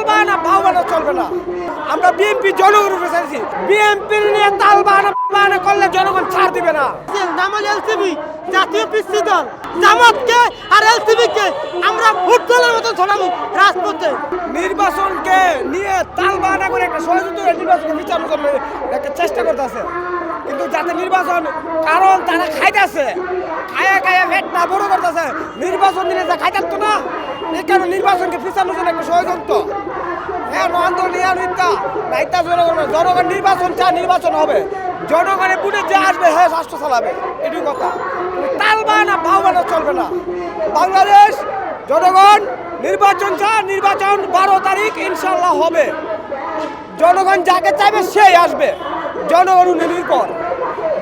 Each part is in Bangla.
বাহানা ভাও বানা চলবে না। আমরা বিএনপি জনগণের উপরে চাইছি, বিএনপি নিয়ে তাল বাহানা করলে জনগণ ছাড় দিবে না। এলসিবি জাতীয় পিসি দল জামাতকে আর এলসিবিকে আমরা ফুটবলের মতো ছড়াবো রাজপথে। নির্বাচনকে নিয়ে তাল বাহানা করে একটা ষড়যন্ত্র নির্বাচনকে বিচারের জন্য একটা চেষ্টা করতেছে, কিন্তু যাতে নির্বাচন, কারণ তারা খাইতেছে, খায়া পেট না বড় করতেছে, নির্বাচন দিলে যা খাইতারতো না, এই কারণে নির্বাচনকে ফিচানোর জন্য একটা ষড়যন্ত্র। হ্যাঁ, আন্দোলন জনগণ নির্বাচন চা, নির্বাচন হবে, জনগণের বুটে যে আসবে হ্যাঁ রাষ্ট্র চালাবে, এটুকু কথা। তাল বাহানা ভাও বানা চলবে না। বাংলাদেশ জনগণ নির্বাচন চা, নির্বাচন 12 তারিখ ইনশাল্লাহ হবে। জনগণ যাকে চাইবে সেই আসবে, জনগণ নির্ভর,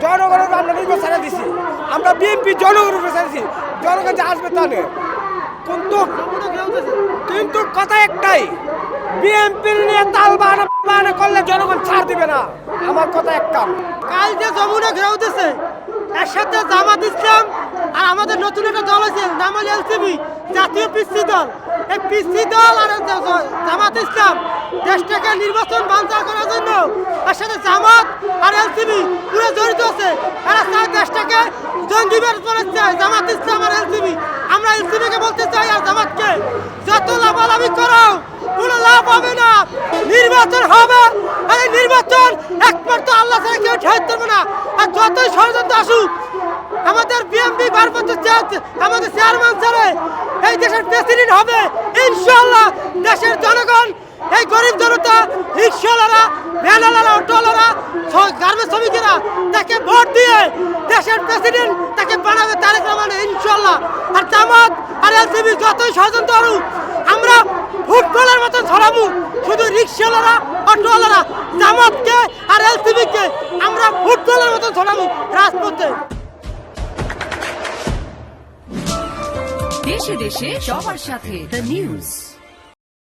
জনগণের আমরা নির্ভর ছাড়া দিছি, আমরা বিএনপি জনগণের উপরে চাইছি, জনগণ যে আসবে তা নেই। কিন্তু কথা একটাই, বিএনপি নিয়ে তাল বাহানা করলে জনগণ ছাড় দিবে না। আমার কথা একটা, কাল যে যমুনা ঘেরাও দিতেছে এর সাথে জামাত ইসলাম আর আমাদের নতুন একটা দল আছে নাম হল এলসিবি জাতীয় পিসি দল। এই পিসি দল আর জামাত ইসলাম দেশটাকে নির্বাচন বানচাল করার জন্য এর সাথে জামাত আর এলসিবি পুরো জড়িত আছে। এরা চায় দেশটাকে জঙ্গিবাদ করেছে জামাত ইসলাম আর এলসিবি। আমরা এলসিবিকে বলতে চাই আর জামাতকে, যত লাভালাভি করো কোনো লাভ হবে না। নির্বাচন হবে, আর এই নির্বাচন একমাত্র আল্লাহ ছাড়া কেউ ঠেকাতে পারবে না। আর যতই ষড়যন্ত্র আসুক, আমাদের বিএনপি ভারপ্রাপ্ত আমাদের চেয়ারম্যান ছাড়ে এই দেশের প্রেসিডেন্ট হবে ইনশাআল্লাহ। দেশের জনগণ, এই গরিব জনতা, রিক্সাওয়ালারা, ভ্যানওয়ালারা, অটোওয়ালারা, গার্মেন্টস শ্রমিকেরা তাকে ভোট দিয়ে দেশের প্রেসিডেন্ট তাকে বানাবে তারেক রহমান ইনশাআল্লাহ। আর জামাত আর এলসিবি যতই ষড়যন্ত্র করুক, আমরা ফুটবলের মতো ছড়াবো। শুধু রিক্সাওয়ালারা, অটোওয়ালারা, জামাতকে আর এলসিবিকে আমরা ফুটবলের মতো ছড়াবো রাজপথে। দেশে দেশে সবার সাথে দ্য নিউজ।